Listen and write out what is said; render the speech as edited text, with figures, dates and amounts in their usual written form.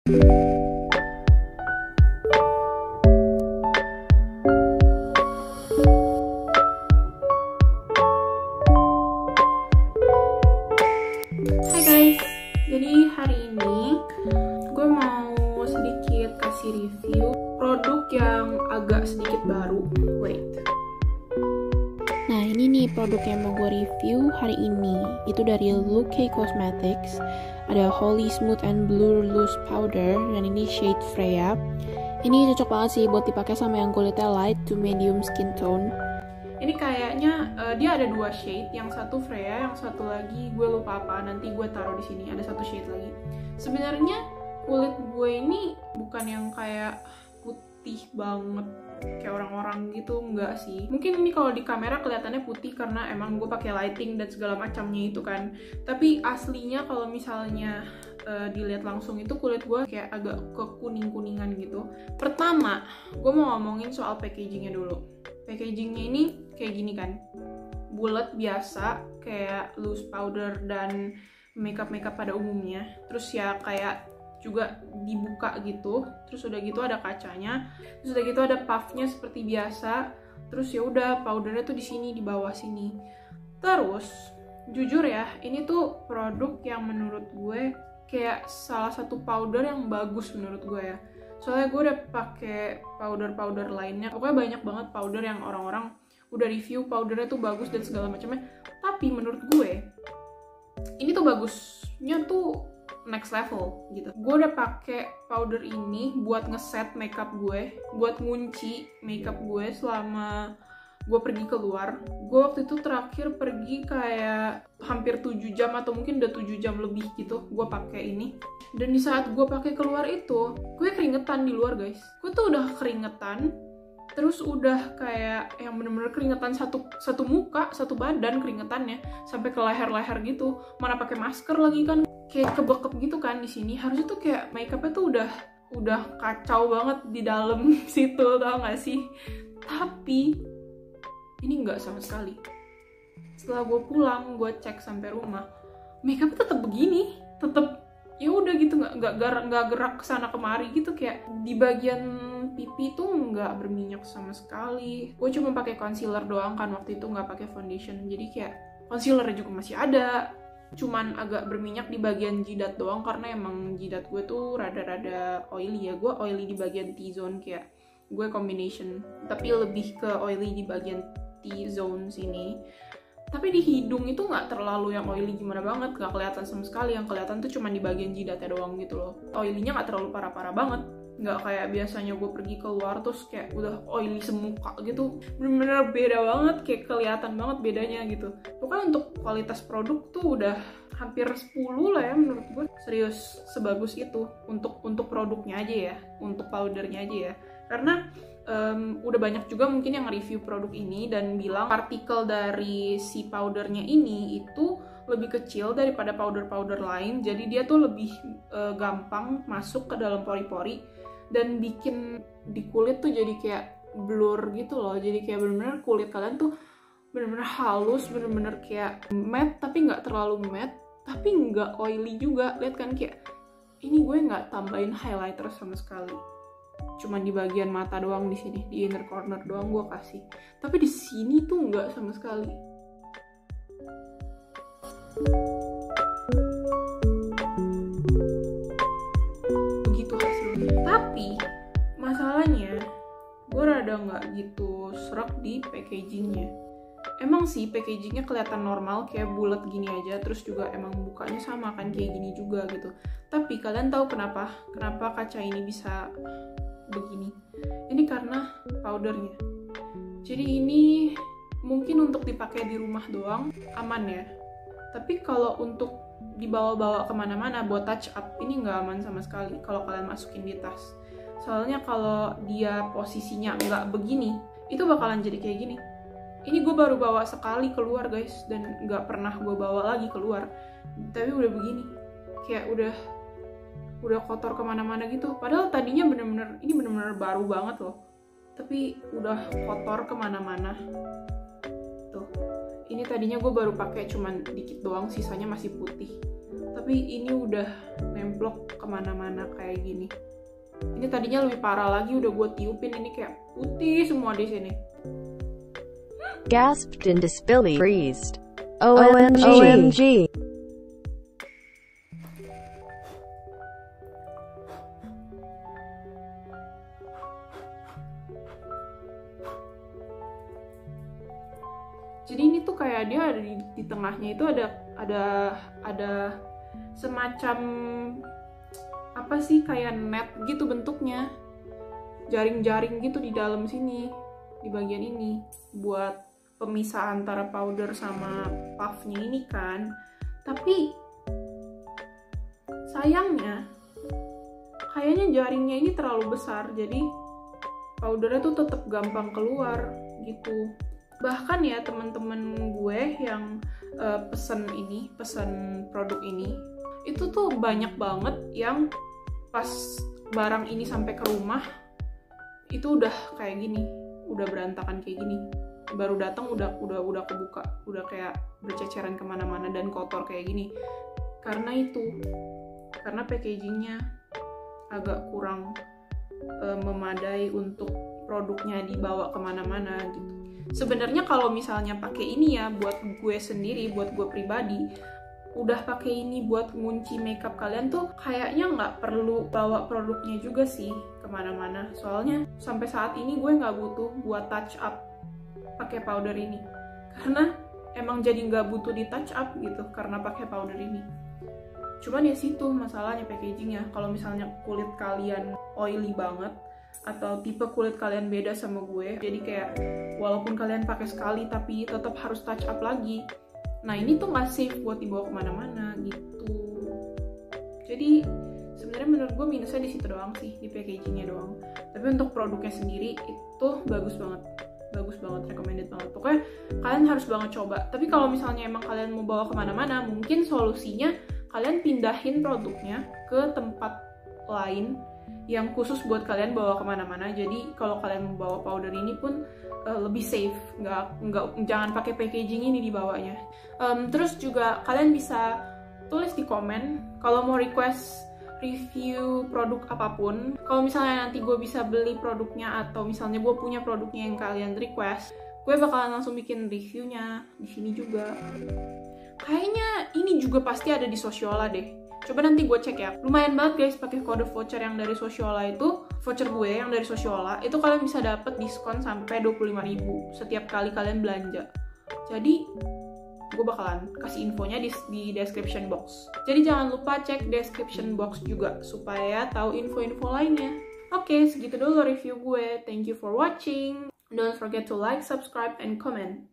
Hai guys, jadi hari ini gue mau sedikit kasih review produk yang agak sedikit baru. Nah, ini nih produk yang mau gue review hari ini. Itu dari Look K Cosmetics. Ada Holy Smooth and Blur Loose Powder, dan ini shade Freya. Ini cocok banget sih buat dipakai sama yang kulitnya light to medium skin tone. Ini kayaknya dia ada dua shade, yang satu Freya, yang satu lagi gue lupa apa. Nanti gue taruh di sini. Ada satu shade lagi. Sebenarnya kulit gue ini bukan yang kayak putih banget kayak orang-orang gitu, enggak sih. Mungkin ini kalau di kamera kelihatannya putih karena emang gue pakai lighting dan segala macamnya itu kan. Tapi aslinya kalau misalnya dilihat langsung itu kulit gue kayak agak kekuning-kuningan gitu. Pertama, gue mau ngomongin soal packagingnya dulu. Packagingnya ini kayak gini kan, bulat biasa kayak loose powder dan makeup pada umumnya. Terus ya kayak juga dibuka gitu, terus udah gitu ada kacanya, terus udah gitu ada puffnya seperti biasa, terus ya udah powdernya tuh di sini, di bawah sini. Terus jujur ya, ini tuh produk yang menurut gue kayak salah satu powder yang bagus menurut gue ya. Soalnya gue udah pakai powder lainnya, pokoknya banyak banget powder yang orang-orang udah review powdernya tuh bagus dan segala macamnya. Tapi menurut gue ini tuh bagusnya tuh next level gitu. Gue udah pakai powder ini buat ngeset makeup gue, buat ngunci makeup gue selama gue pergi keluar. Gue waktu itu terakhir pergi kayak hampir 7 jam atau mungkin udah 7 jam lebih gitu gue pakai ini. Dan di saat gue pakai keluar itu, gue keringetan di luar guys. Gue tuh udah keringetan, terus udah kayak yang bener-bener keringetan satu muka, satu badan keringetannya sampai ke leher-leher gitu. Mana pakai masker lagi kan, kayak kebekep gitu kan di sini. Harusnya tuh kayak makeupnya tuh udah kacau banget di dalam situ, tau gak sih? Tapi ini nggak sama sekali. Setelah gue pulang, gue cek sampai rumah, makeupnya tetap begini, tetap ya udah gitu, nggak gerak kesana kemari gitu. Kayak di bagian pipi tuh nggak berminyak sama sekali. Gue cuma pakai concealer doang kan waktu itu, nggak pakai foundation, jadi kayak concealer juga masih ada, cuman agak berminyak di bagian jidat doang karena emang jidat gue tuh rada-rada oily ya. Gue oily di bagian T-zone, kayak gue combination, tapi lebih ke oily di bagian T-zone sini. Tapi di hidung itu nggak terlalu yang oily gimana banget, nggak kelihatan sama sekali. Yang kelihatan tuh cuma di bagian jidatnya doang gitu loh. Oily-nya nggak terlalu parah-parah banget, nggak kayak biasanya gue pergi keluar terus kayak udah oily semuka gitu. Bener-bener beda banget, kayak kelihatan banget bedanya gitu. Pokoknya untuk kualitas produk tuh udah hampir 10 lah ya menurut gue. Serius sebagus itu untuk produknya aja ya, untuk powdernya aja ya. Karena udah banyak juga mungkin yang review produk ini dan bilang partikel dari si powdernya ini itu lebih kecil daripada powder lain, jadi dia tuh lebih gampang masuk ke dalam pori-pori dan bikin di kulit tuh jadi kayak blur gitu loh. Jadi kayak bener-bener kulit kalian tuh bener-bener halus, bener-bener kayak matte tapi nggak terlalu matte, tapi nggak oily juga. Lihat kan, kayak ini gue nggak tambahin highlighter sama sekali, cuman di bagian mata doang, di sini di inner corner doang gue kasih, tapi di sini tuh nggak sama sekali. Begitu hasilnya. Tapi masalahnya gue rada nggak gitu serak di packagingnya. Emang sih packagingnya kelihatan normal kayak bulat gini aja, terus juga emang bukanya sama kan kayak gini juga gitu. Tapi kalian tahu kenapa kaca ini bisa begini? Ini karena powdernya. Jadi ini mungkin untuk dipakai di rumah doang aman ya, tapi kalau untuk dibawa-bawa kemana-mana buat touch up ini nggak aman sama sekali kalau kalian masukin di tas. Soalnya kalau dia posisinya nggak begini, itu bakalan jadi kayak gini. Ini gue baru bawa sekali keluar guys, dan nggak pernah gue bawa lagi keluar, tapi udah begini, kayak udah kotor kemana-mana gitu. Padahal tadinya ini bener-bener baru banget loh, tapi udah kotor kemana-mana. Tuh, ini tadinya gue baru pakai cuman dikit doang, sisanya masih putih. tapi ini udah nemplok kemana-mana kayak gini. Ini tadinya lebih parah lagi, udah gue tiupin, ini kayak putih semua di sini. Gasped and disbelief freezed. OMG. Jadi ini tuh kayak dia ada di tengahnya itu ada semacam apa sih, kayak net gitu bentuknya, jaring-jaring gitu di dalam sini, di bagian ini buat pemisah antara powder sama puffnya ini kan. Tapi sayangnya kayaknya jaringnya ini terlalu besar, jadi powdernya tuh tetap gampang keluar gitu. Bahkan ya teman-teman gue yang pesen produk ini, itu tuh banyak banget yang pas barang ini sampai ke rumah itu udah kayak gini, udah berantakan kayak gini. Baru datang udah kebuka, udah kayak berceceran kemana-mana dan kotor kayak gini. Karena packagingnya agak kurang memadai untuk produknya dibawa kemana-mana gitu. Sebenarnya kalau misalnya pakai ini ya, buat gue sendiri, buat gue pribadi, udah pakai ini buat ngunci makeup kalian tuh kayaknya nggak perlu bawa produknya juga sih kemana-mana. Soalnya sampai saat ini gue nggak butuh buat touch up pakai powder ini, karena emang jadi nggak butuh di touch up gitu karena pakai powder ini. Cuman ya situ masalahnya packagingnya. Kalau misalnya kulit kalian oily banget atau tipe kulit kalian beda sama gue, jadi kayak walaupun kalian pakai sekali tapi tetap harus touch up lagi, nah ini tuh nggak safe buat dibawa kemana-mana gitu. Jadi sebenarnya menurut gue minusnya di situ doang sih, di packagingnya doang. Tapi untuk produknya sendiri itu bagus banget, recommended banget. Pokoknya kalian harus banget coba. Tapi kalau misalnya emang kalian mau bawa kemana-mana, mungkin solusinya kalian pindahin produknya ke tempat lain yang khusus buat kalian bawa kemana-mana. Jadi kalau kalian mau bawa powder ini pun lebih safe, jangan pakai packaging ini dibawanya. Terus juga kalian bisa tulis di komen kalau mau request review produk apapun. Kalau misalnya nanti gue bisa beli produknya atau misalnya gue punya produknya yang kalian request, gue bakalan langsung bikin reviewnya di sini juga. Kayaknya ini juga pasti ada di Sociola deh. Coba nanti gue cek ya. Lumayan banget guys pakai kode voucher yang dari Sociola itu. Voucher gue yang dari Sociola itu kalian bisa dapat diskon sampai 25.000 setiap kali kalian belanja. Jadi gue bakalan kasih infonya di description box. Jadi jangan lupa cek description box juga supaya tahu info-info lainnya. Oke, segitu dulu review gue. Thank you for watching. Don't forget to like, subscribe, and comment.